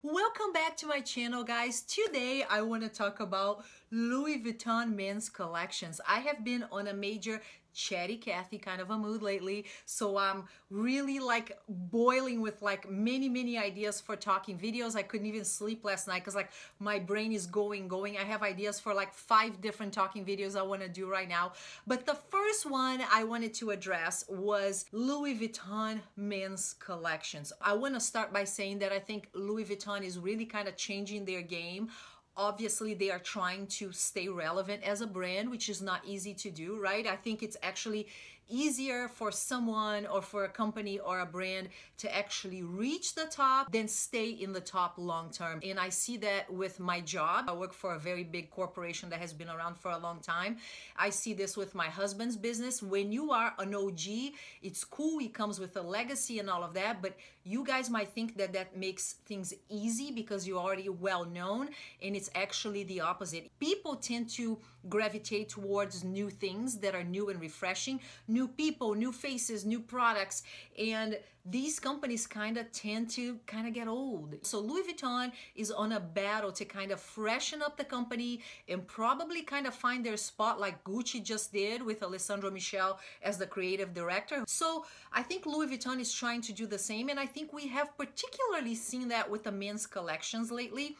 Welcome back to my channel, guys. Today I want to talk about Louis Vuitton men's collections. I have been on a major chatty Cathy kind of a mood lately, so I'm really like boiling with like many ideas for talking videos. I couldn't even sleep last night because like my brain is going. I have ideas for like 5 different talking videos I want to do right now. But the first one I wanted to address was Louis Vuitton men's collections. I want to start by saying that I think Louis Vuitton is really kind of changing their game. Obviously, they are trying to stay relevant as a brand, which is not easy to do, right? I think it's actually easier for someone or for a company or a brand to actually reach the top than stay in the top long term. And I see that with my job. I work for a very big corporation that has been around for a long time. I see this with my husband's business. When you are an OG, it's cool. It comes with a legacy and all of that, but you guys might think that that makes things easy because you're already well known, and it's actually the opposite. People tend to gravitate towards new things that are new and refreshing, new people, new faces, new products, and these companies kind of tend to get old. So Louis Vuitton is on a battle to kind of freshen up the company and probably kind of find their spot like Gucci just did with Alessandro Michel as the creative director. So I think Louis Vuitton is trying to do the same, and I think we have particularly seen that with the men's collections lately.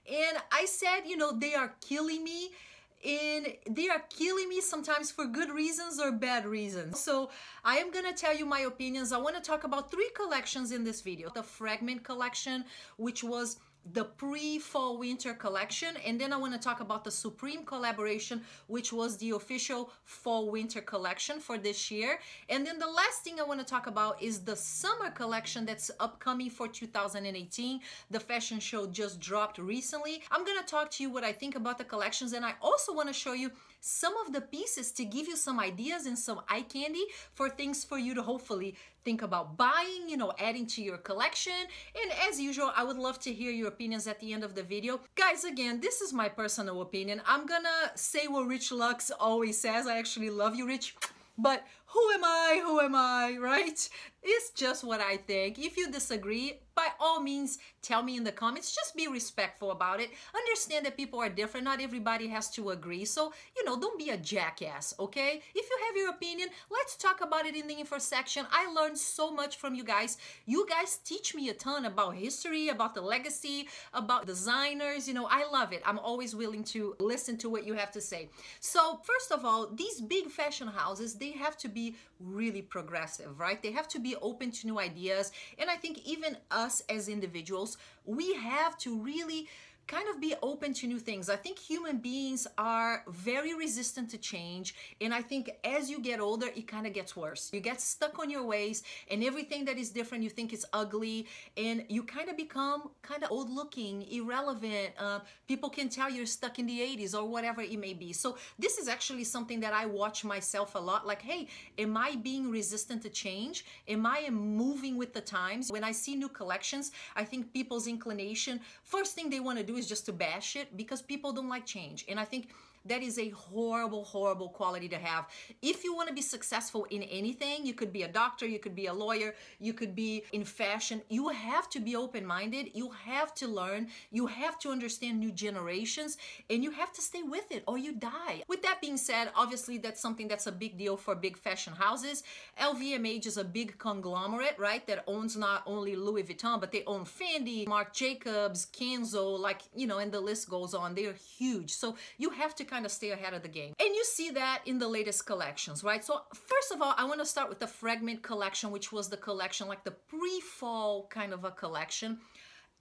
And I said, you know, they are killing me. And they are killing me sometimes for good reasons or bad reasons. So I am gonna tell you my opinions. I wanna talk about 3 collections in this video. The Fragment Collection, which was the pre-fall winter collection, and then I want to talk about the Supreme collaboration, which was the official fall winter collection for this year. And then the last thing I want to talk about is the summer collection that's upcoming for 2018. The fashion show just dropped recently. I'm going to talk to you what I think about the collections, and I also want to show you some of the pieces to give you some ideas and some eye candy for things for you to hopefully think about buying, you know, adding to your collection. And as usual, I would love to hear your opinions at the end of the video. Guys, again, this is my personal opinion. I'm gonna say what Rich Lux always says. I actually love you, Rich. But who am I, right? It's just what I think. If you disagree, by all means, tell me in the comments. Just be respectful about it. Understand that people are different. Not everybody has to agree. So, you know, don't be a jackass, okay? If you have your opinion, let's talk about it in the info section. I learned so much from you guys. You guys teach me a ton about history, about the legacy, about designers. You know, I love it. I'm always willing to listen to what you have to say. So, first of all, these big fashion houses, they have to be really progressive, right? They have to be open to new ideas. And I think even us as individuals, we have to really kind of be open to new things. I think human beings are very resistant to change, and I think as you get older, it kind of gets worse. You get stuck on your ways, and everything that is different you think is ugly, and you kind of become kind of old looking, irrelevant. People can tell you're stuck in the 80s or whatever it may be. So this is actually something that I watch myself a lot, like, hey, am I being resistant to change? Am I moving with the times? When I see new collections, I think people's inclination, first thing they want to do is just to bash it because people don't like change. And I think that is a horrible quality to have. If you want to be successful in anything, you could be a doctor, you could be a lawyer, you could be in fashion, you have to be open-minded, you have to learn, you have to understand new generations, and you have to stay with it or you die. With that being said, obviously that's something that's a big deal for big fashion houses. LVMH is a big conglomerate, right, that owns not only Louis Vuitton, but they own Fendi, Marc Jacobs, Kenzo, like, you know, and the list goes on. They're huge. So you have to kind of stay ahead of the game. And you see that in the latest collections, right? So first of all, I want to start with the Fragment Collection, which was the collection, like the pre-fall kind of a collection.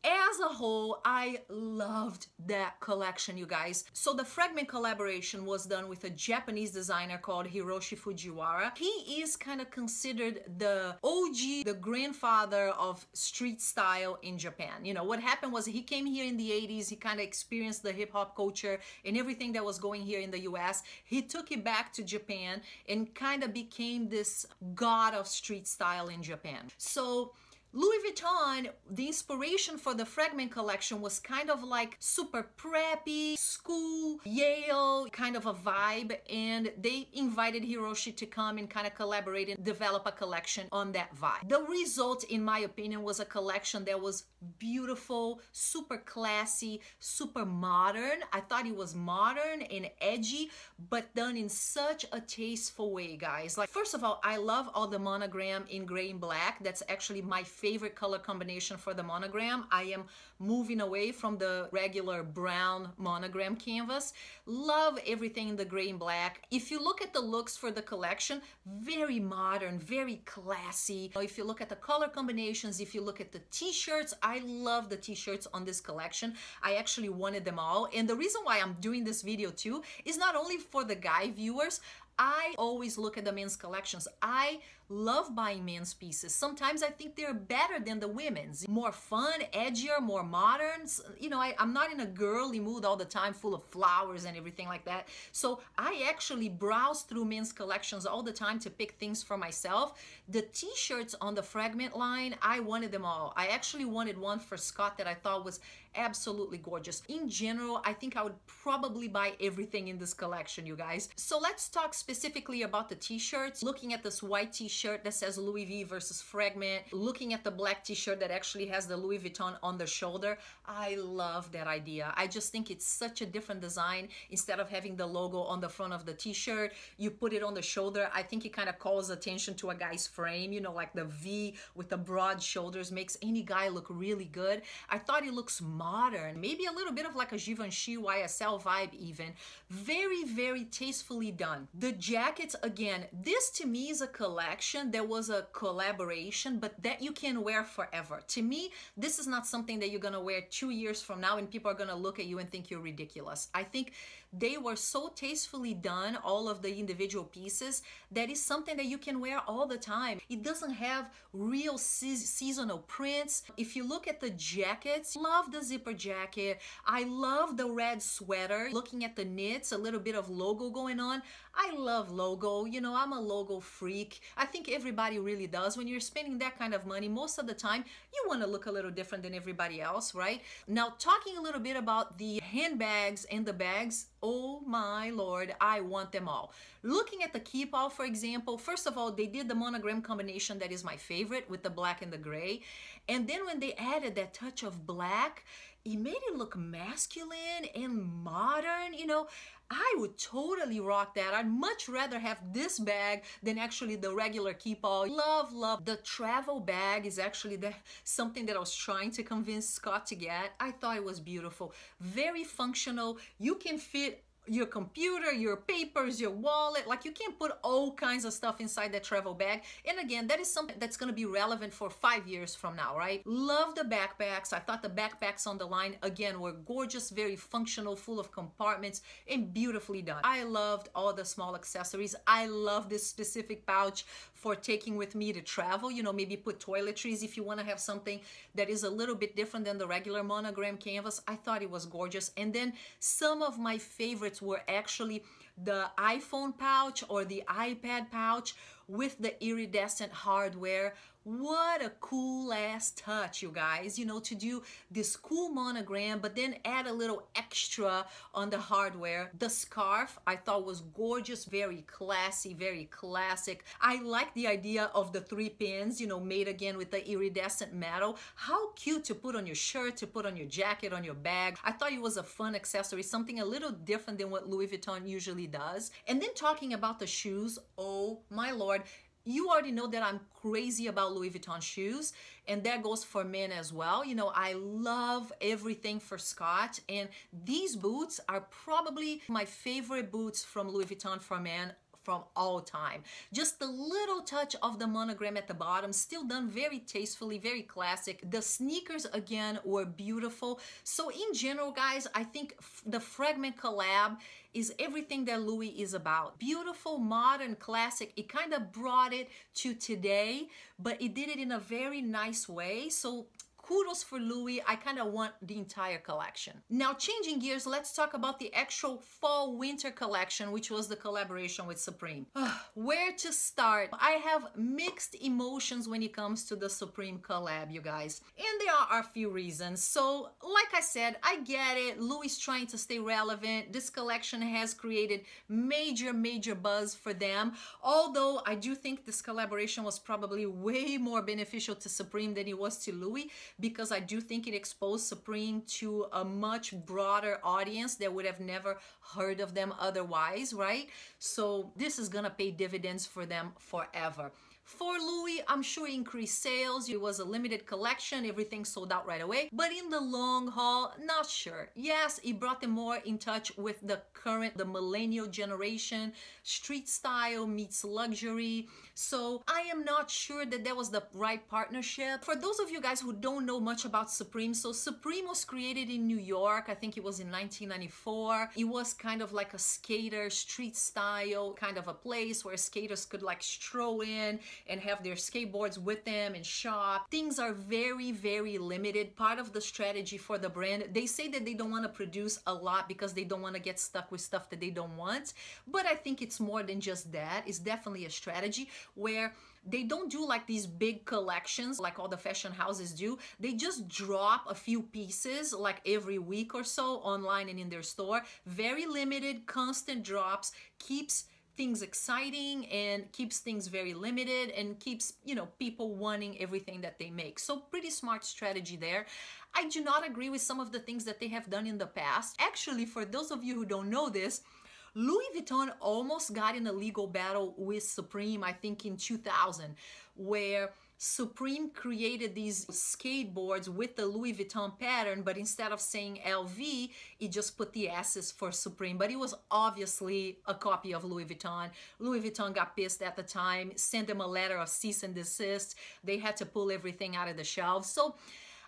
As a whole, I loved that collection, you guys. So the Fragment collaboration was done with a Japanese designer called Hiroshi Fujiwara. He is kind of considered the OG, the grandfather of street style in Japan. You know, what happened was he came here in the 80s, he kind of experienced the hip hop culture and everything that was going here in the US. He took it back to Japan and kind of became this god of street style in Japan. So Louis Vuitton, the inspiration for the Fragment collection was kind of like super preppy, school, Yale kind of a vibe, and they invited Hiroshi to come and kind of collaborate and develop a collection on that vibe. The result, in my opinion, was a collection that was beautiful, super classy, super modern. I thought it was modern and edgy, but done in such a tasteful way, guys. Like, first of all, I love all the monogram in gray and black. That's actually my favorite color combination for the monogram. I am moving away from the regular brown monogram canvas. Love everything in the gray and black. If you look at the looks for the collection, very modern, very classy. If you look at the color combinations, if you look at the t-shirts, I love the t-shirts on this collection. I actually wanted them all. And the reason why I'm doing this video too is not only for the guy viewers. I always look at the men's collections. I love buying men's pieces. Sometimes I think they're better than the women's. More fun, edgier, more modern. You know, I'm not in a girly mood all the time full of flowers and everything like that. So I actually browse through men's collections all the time to pick things for myself. The t-shirts on the Fragment line, I wanted them all. I actually wanted one for Scott that I thought was absolutely gorgeous. In general, I think I would probably buy everything in this collection, you guys. So let's talk specifically about the t-shirts. Looking at this white t-shirt that says Louis V versus Fragment, looking at the black t-shirt that actually has the Louis Vuitton on the shoulder, I love that idea. I just think it's such a different design. Instead of having the logo on the front of the t-shirt, you put it on the shoulder. I think it kind of calls attention to a guy's frame, you know, like the V with the broad shoulders makes any guy look really good. I thought it looks modern, maybe a little bit of like a Givenchy YSL vibe even. Very, very tastefully done. The jackets, again, this to me is a collection. There was a collaboration, but that you can wear forever. To me, this is not something that you're gonna wear 2 years from now and people are gonna look at you and think you're ridiculous. I think they were so tastefully done, all of the individual pieces, that is something that you can wear all the time. It doesn't have real seasonal prints. If you look at the jackets, love the zipper jacket. I love the red sweater. Looking at the knits, a little bit of logo going on. I love logo. You know, I'm a logo freak. I think everybody really does. When you're spending that kind of money, most of the time, you want to look a little different than everybody else, right? Now, talking a little bit about the handbags and the bags, oh my Lord, I want them all. Looking at the Keepall, for example, first of all, they did the monogram combination that is my favorite with the black and the gray. And then when they added that touch of black, it made it look masculine and modern, you know. I would totally rock that. I'd much rather have this bag than actually the regular Keepall. Love, love. The travel bag is actually something that I was trying to convince Scott to get. I thought it was beautiful. Very functional. You can fit your computer, your papers, your wallet, like you can put all kinds of stuff inside that travel bag. And again, that is something that's going to be relevant for 5 years from now, right? Love the backpacks. I thought the backpacks on the line, again, were gorgeous, very functional, full of compartments, and beautifully done. I loved all the small accessories. I love this specific pouch for taking with me to travel, you know, maybe put toiletries if you want to have something that is a little bit different than the regular monogram canvas. I thought it was gorgeous. And then some of my favorites were actually the iPhone pouch or the iPad pouch with the iridescent hardware. What a cool ass touch, you guys, you know, to do this cool monogram but then add a little extra on the hardware. The scarf I thought was gorgeous, very classy, very classic. I like the idea of the 3 pins, you know, made again with the iridescent metal. How cute to put on your shirt, to put on your jacket, on your bag. I thought it was a fun accessory, something a little different than what Louis Vuitton usually does. And then talking about the shoes, oh my Lord, you already know that I'm crazy about Louis Vuitton shoes, and that goes for men as well. You know, I love everything for Scott, and these boots are probably my favorite boots from Louis Vuitton for men from all time. Just the little touch of the monogram at the bottom, still done very tastefully, very classic. The sneakers, again, were beautiful. So in general, guys, I think the Fragment collab is everything that Louis is about. Beautiful, modern, classic. It kind of brought it to today, but it did it in a very nice way. So kudos for Louis. I kind of want the entire collection. Now, changing gears, let's talk about the actual fall winter collection, which was the collaboration with Supreme. Where to start? I have mixed emotions when it comes to the Supreme collab, you guys. And there are a few reasons. So, like I said, I get it. Louis trying to stay relevant. This collection has created major buzz for them. Although I do think this collaboration was probably way more beneficial to Supreme than it was to Louis, because I do think it exposed Supreme to a much broader audience that would have never heard of them otherwise, right? So this is gonna pay dividends for them forever. For Louis, I'm sure increased sales. It was a limited collection. Everything sold out right away. But in the long haul, not sure. Yes, it brought them more in touch with the millennial generation. Street style meets luxury. So I am not sure that that was the right partnership. For those of you guys who don't know much about Supreme, so Supreme was created in New York. I think it was in 1994. It was kind of like a skater street style kind of a place where skaters could like stroll in and have their skateboards with them and shop. Things are very limited. Part of the strategy for the brand, they say that they don't want to produce a lot because they don't want to get stuck with stuff that they don't want. But I think it's more than just that. It's definitely a strategy where they don't do like these big collections like all the fashion houses do. They just drop a few pieces like every week or so online and in their store. Very limited, constant drops, keeps things exciting and keeps things very limited and keeps, you know, people wanting everything that they make. So pretty smart strategy there. I do not agree with some of the things that they have done in the past. Actually, for those of you who don't know this, Louis Vuitton almost got in a legal battle with Supreme, I think in 2000, where Supreme created these skateboards with the Louis Vuitton pattern, but instead of saying LV, it just put the S's for Supreme. But it was obviously a copy of Louis Vuitton. Louis Vuitton got pissed at the time, sent them a letter of cease and desist. They had to pull everything out of the shelves. So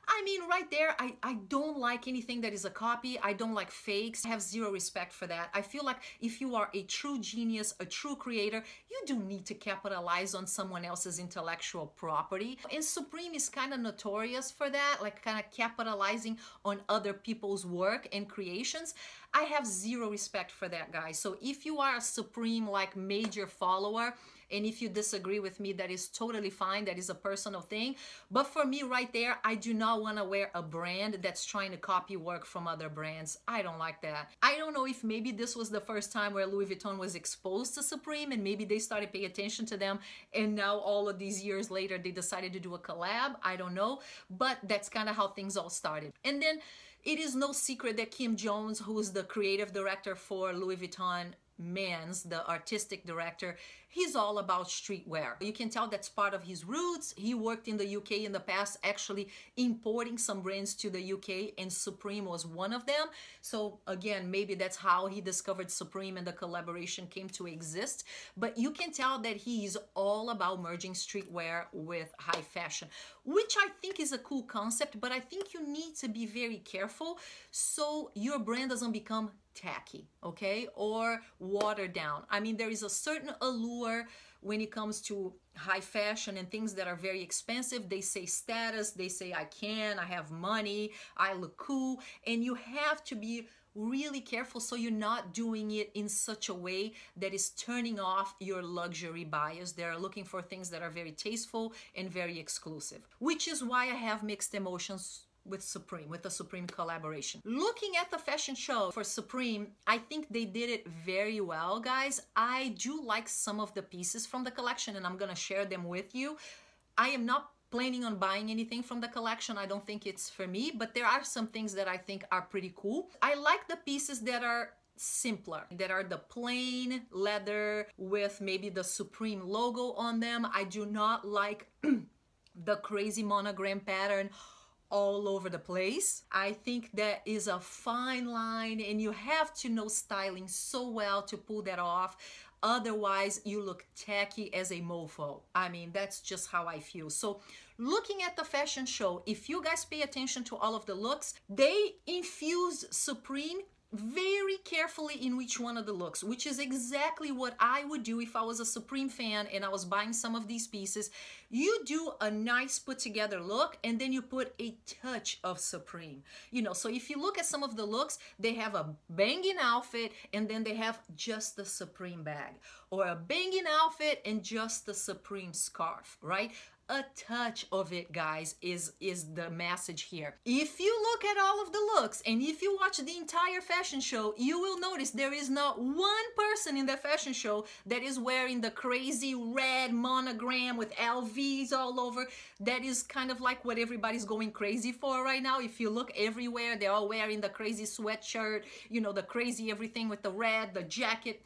I mean, right there, I don't like anything that is a copy. I don't like fakes. I have zero respect for that. I feel like if you are a true genius, a true creator, you do need to capitalize on someone else's intellectual property. And Supreme is kind of notorious for that, like kind of capitalizing on other people's work and creations. I have zero respect for that, guys. So if you are a Supreme, like, major follower, and if you disagree with me, that is totally fine. That is a personal thing. But for me right there, I do not want to wear a brand that's trying to copy work from other brands. I don't like that. I don't know if maybe this was the first time where Louis Vuitton was exposed to Supreme and maybe they started paying attention to them. And now all of these years later, they decided to do a collab. I don't know. But that's kind of how things all started. And then it is no secret that Kim Jones, who's the creative director for Louis Vuitton Men's, the artistic director, he's all about streetwear. You can tell that's part of his roots. He worked in the UK in the past, actually importing some brands to the UK, and Supreme was one of them. So again, maybe that's how he discovered Supreme and the collaboration came to exist. But you can tell that he's all about merging streetwear with high fashion, which I think is a cool concept, but I think you need to be very careful so your brand doesn't become tacky, okay, or watered down. I mean, there is a certain allure when it comes to high fashion and things that are very expensive. They say status, they say I have money, I look cool, and you have to be really careful so you're not doing it in such a way that is turning off your luxury buyers. They're looking for things that are very tasteful and very exclusive, which is why I have mixed emotions with Supreme, with the Supreme collaboration. Looking at the fashion show for Supreme, I think they did it very well, guys. I do like some of the pieces from the collection and I'm gonna share them with you. I am not planning on buying anything from the collection. I don't think it's for me, but there are some things that I think are pretty cool. I like the pieces that are simpler, that are the plain leather with maybe the Supreme logo on them. I do not like the crazy monogram pattern all over the place. I think that is a fine line and you have to know styling so well to pull that off. Otherwise, you look tacky as a mofo. I mean, that's just how I feel. So looking at the fashion show, if you guys pay attention to all of the looks, they infuse Supreme very carefully in which one of the looks, which is exactly what I would do if I was a Supreme fan and I was buying some of these pieces. You do a nice put together look and then you put a touch of Supreme. You know, so if you look at some of the looks, they have a banging outfit and then they have just the Supreme bag, or a banging outfit and just the Supreme scarf, right? A touch of it, guys, is the message here. If you look at all of the looks and if you watch the entire fashion show, you will notice there is not one person in the fashion show that is wearing the crazy red monogram with LVs all over. That is kind of like what everybody's going crazy for right now. If you look everywhere, they're all wearing the crazy sweatshirt, you know, the crazy everything with the red, the jacket.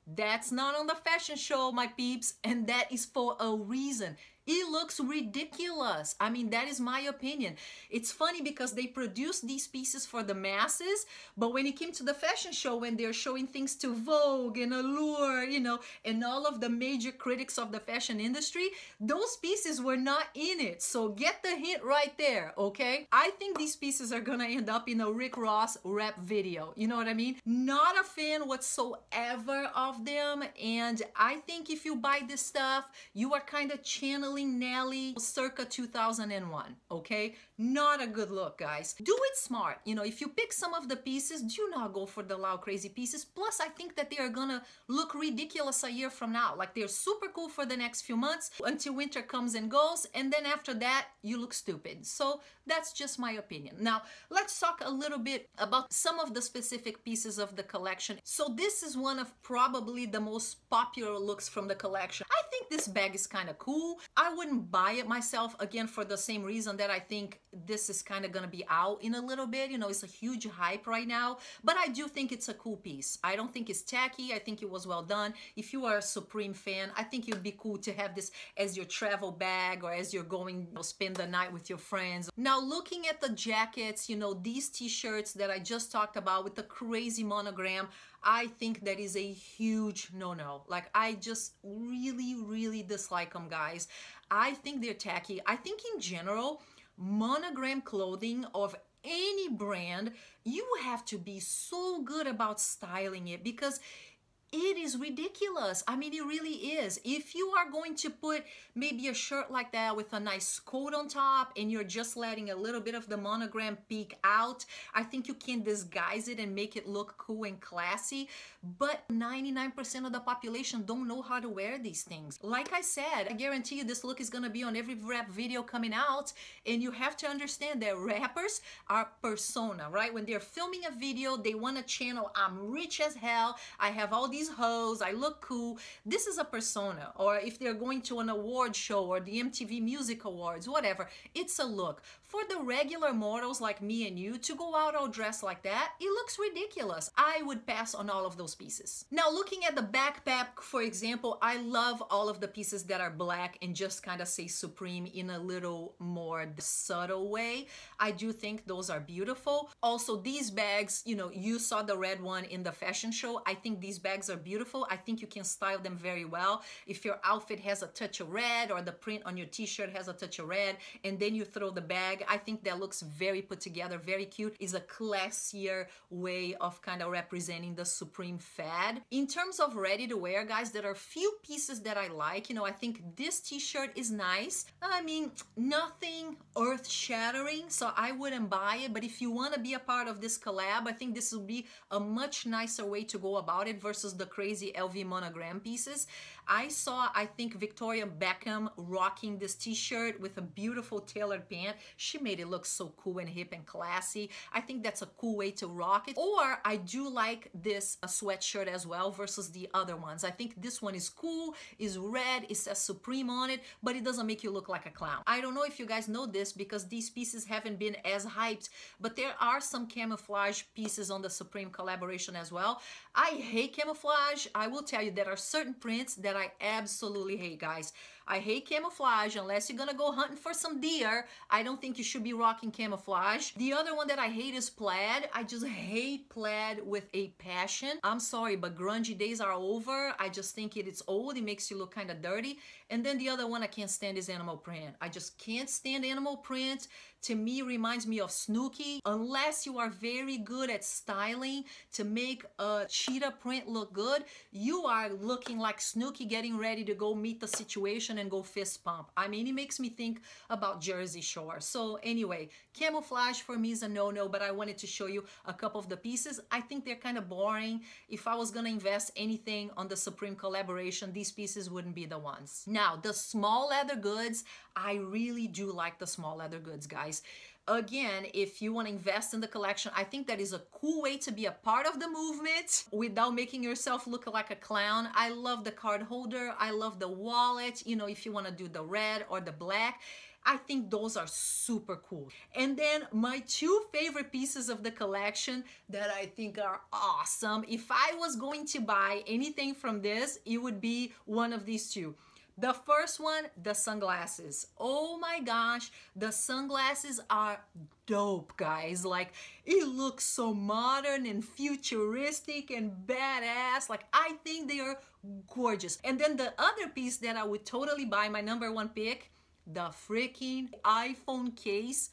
That's not on the fashion show, my peeps, and that is for a reason. It looks ridiculous. I mean, that is my opinion. It's funny because they produce these pieces for the masses, but when it came to the fashion show, when they're showing things to Vogue and Allure, you know, and all of the major critics of the fashion industry, those pieces were not in it. So get the hint right there, okay? I think these pieces are gonna end up in a Rick Ross rap video. You know what I mean? Not a fan whatsoever of them, and I think if you buy this stuff, you are kind of channeling Nelly circa 2001, okay? Not a good look, guys. Do it smart. You know, if you pick some of the pieces, do not go for the loud, crazy pieces. Plus, I think that they are gonna look ridiculous a year from now. Like, they're super cool for the next few months until winter comes and goes, and then after that, you look stupid. So that's just my opinion. Now, let's talk a little bit about some of the specific pieces of the collection. So this is one of probably the most popular looks from the collection. I think this bag is kind of cool. I wouldn't buy it myself, again, for the same reason that I think this is kind of gonna be out in a little bit. You know, it's a huge hype right now, but I do think it's a cool piece. I don't think it's tacky. I think it was well done. If you are a Supreme fan, I think it would be cool to have this as your travel bag or as you're going, you know, spend the night with your friends. Now, looking at the jackets, you know, these t-shirts that I just talked about with the crazy monogram, I think that is a huge no-no. Like, I just really dislike them, guys. I think they're tacky. I think in general, monogram clothing of any brand, you have to be so good about styling it because it is ridiculous. I mean, it really is. If you are going to put maybe a shirt like that with a nice coat on top and you're just letting a little bit of the monogram peek out, I think you can disguise it and make it look cool and classy. But 99% of the population don't know how to wear these things. Like I said, I guarantee you this look is gonna be on every rap video coming out, and you have to understand that rappers are persona, right? When they're filming a video, they want to channel, I'm rich as hell, I have all these hoes, I look cool. This is a persona. Or if they're going to an award show or the MTV Music Awards, whatever, it's a look. For the regular mortals like me and you to go out all dressed like that, it looks ridiculous. I would pass on all of those pieces. Now, looking at the backpack, for example, I love all of the pieces that are black and just kind of say Supreme in a little more subtle way. I do think those are beautiful. Also, these bags, you know, you saw the red one in the fashion show. I think these bags are beautiful. I think you can style them very well. If your outfit has a touch of red or the print on your t-shirt has a touch of red and then you throw the bag, I think that looks very put together, very cute. Is a classier way of kind of representing the Supreme fad. In terms of ready to wear, guys, there are few pieces that I like. You know, I think this t-shirt is nice. I mean, nothing earth-shattering, so I wouldn't buy it. But if you want to be a part of this collab, I think this will be a much nicer way to go about it versus the crazy LV monogram pieces. I saw, I think, Victoria Beckham rocking this t-shirt with a beautiful tailored pant. She made it look so cool and hip and classy. I think that's a cool way to rock it. Or I do like this sweatshirt as well versus the other ones. I think this one is cool, is red, it says Supreme on it, but it doesn't make you look like a clown. I don't know if you guys know this because these pieces haven't been as hyped, but there are some camouflage pieces on the Supreme collaboration as well. I hate camouflage. I will tell you there are certain prints that I absolutely hate, guys. I hate camouflage. Unless you're gonna go hunting for some deer, I don't think you should be rocking camouflage. The other one that I hate is plaid. I just hate plaid with a passion. I'm sorry, but grungy days are over. I just think it's old. It makes you look kind of dirty. And then the other one I can't stand is animal print. I just can't stand animal print. To me, reminds me of Snooki. Unless you are very good at styling to make a cheetah print look good, you are looking like Snooki getting ready to go meet the situation and go fist pump. I mean, it makes me think about Jersey Shore. So anyway, camouflage for me is a no-no, but I wanted to show you a couple of the pieces. I think they're kind of boring. If I was gonna invest anything on the Supreme collaboration, these pieces wouldn't be the ones. Now, the small leather goods, I really do like the small leather goods, guys. Again, if you want to invest in the collection, I think that is a cool way to be a part of the movement without making yourself look like a clown. I love the card holder. I love the wallet. You know, if you want to do the red or the black, I think those are super cool. And then my two favorite pieces of the collection that I think are awesome. If I was going to buy anything from this, it would be one of these two. The first one, the sunglasses. Oh my gosh, the sunglasses are dope, guys. Like, it looks so modern and futuristic and badass. Like, I think they are gorgeous. And then the other piece that I would totally buy, my number one pick, the freaking iPhone case.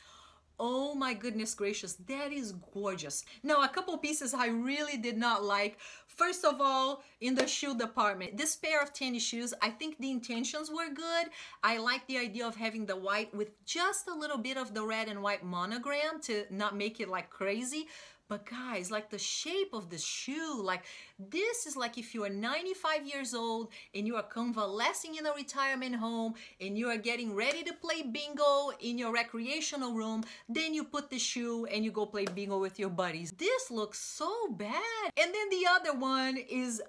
Oh my goodness gracious, that is gorgeous. Now, a couple pieces I really did not like. First of all, in the shoe department, this pair of tennis shoes, I think the intentions were good. I like the idea of having the white with just a little bit of the red and white monogram to not make it like crazy. But guys, like the shape of the shoe, like this is like if you are 95 years old and you are convalescing in a retirement home and you are getting ready to play bingo in your recreational room, then you put the shoe and you go play bingo with your buddies. This looks so bad. And then the other one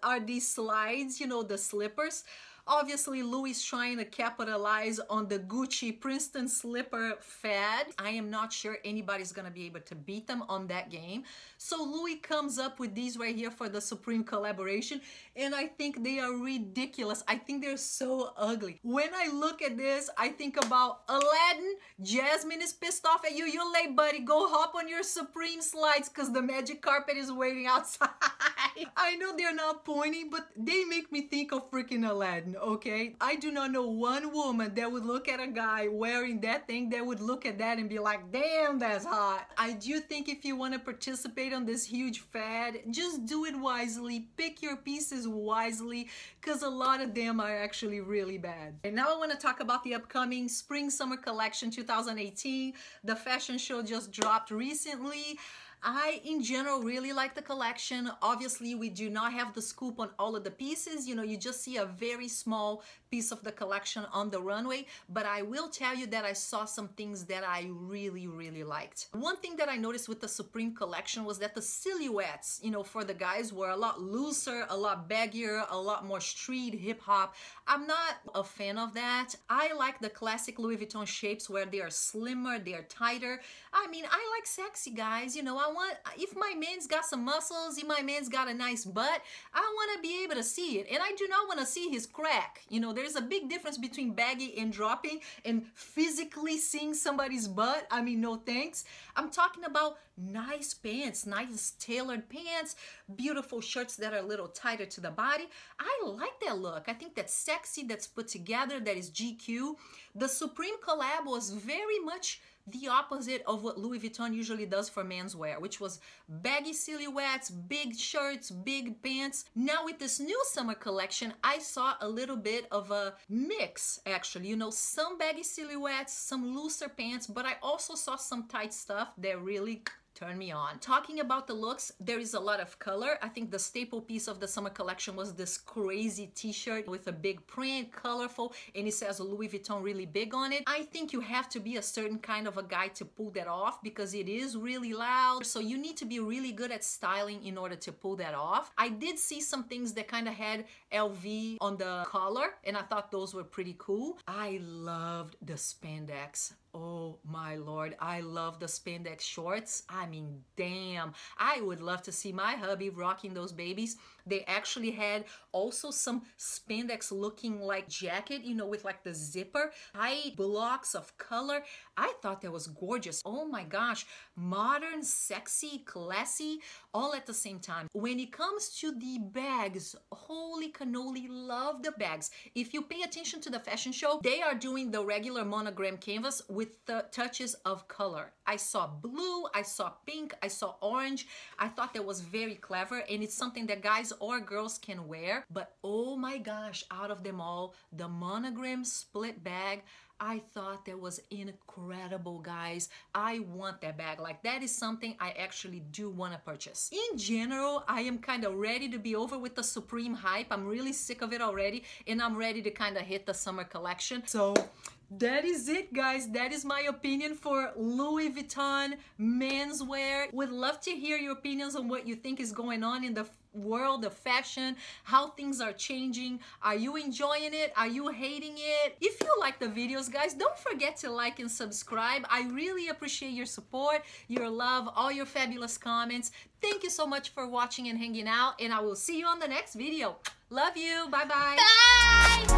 are these slides, you know, the slippers. Obviously, Louis trying to capitalize on the Gucci Princeton slipper fad. I am not sure anybody's gonna be able to beat them on that game. So Louis comes up with these right here for the Supreme collaboration, and I think they are ridiculous. I think they're so ugly. When I look at this, I think about Aladdin. Jasmine is pissed off at you. You're late, buddy. Go hop on your Supreme slides because the magic carpet is waiting outside. I know they're not pointy, but they make me think of freaking Aladdin. Okay, I do not know one woman that would look at a guy wearing that thing that would look at that and be like, damn, that's hot. I do think if you want to participate on this huge fad, just do it wisely, pick your pieces wisely, because a lot of them are actually really bad. And now I want to talk about the upcoming Spring Summer Collection 2018. The fashion show just dropped recently. I, in general, really like the collection. Obviously, we do not have the scoop on all of the pieces. You know, you just see a very small piece of the collection on the runway. But I will tell you that I saw some things that I really, really liked. One thing that I noticed with the Supreme collection was that the silhouettes, you know, for the guys were a lot looser, a lot baggier, a lot more street hip-hop. I'm not a fan of that. I like the classic Louis Vuitton shapes where they are slimmer, they are tighter. I mean, I like sexy guys, you know. If my man's got some muscles, if my man's got a nice butt, I want to be able to see it. And I do not want to see his crack. You know, there's a big difference between baggy and dropping and physically seeing somebody's butt. I mean, no thanks. I'm talking about nice pants, nice tailored pants, beautiful shirts that are a little tighter to the body. I like that look. I think that's sexy, that's put together, that is GQ. The Supreme collab was very much the opposite of what Louis Vuitton usually does for menswear, which was baggy silhouettes, big shirts, big pants. Now with this new summer collection, I saw a little bit of a mix, actually. You know, some baggy silhouettes, some looser pants, but I also saw some tight stuff that really turn me on. Talking about the looks, there is a lot of color. I think the staple piece of the summer collection was this crazy t-shirt with a big print, colorful, and it says Louis Vuitton really big on it. I think you have to be a certain kind of a guy to pull that off because it is really loud. So you need to be really good at styling in order to pull that off. I did see some things that kind of had LV on the collar, and I thought those were pretty cool. I loved the spandex. Oh my Lord, I love the spandex shorts. I mean, damn, I would love to see my hubby rocking those babies. They actually had also some spandex looking like jacket, you know, with like the zipper, tight blocks of color. I thought that was gorgeous. Oh my gosh, modern, sexy, classy, all at the same time. When it comes to the bags, holy cannoli, love the bags. If you pay attention to the fashion show, they are doing the regular monogram canvas with the touches of color. I saw blue, I saw pink, I saw orange. I thought that was very clever, and it's something that guys or girls can wear. But oh my gosh, out of them all, the monogram split bag, I thought that was incredible, guys. I want that bag. Like, that is something I actually do want to purchase. In general, I am kind of ready to be over with the Supreme hype. I'm really sick of it already, and I'm ready to kind of hit the summer collection. So that is it, guys. That is my opinion for Louis Vuitton menswear. Would love to hear your opinions on what you think is going on in the world of fashion, how things are changing. Are you enjoying it? Are you hating it? If you like the videos, guys, don't forget to like and subscribe. I really appreciate your support, your love, all your fabulous comments. Thank you so much for watching and hanging out, and I will see you on the next video. Love you. Bye-bye. Bye.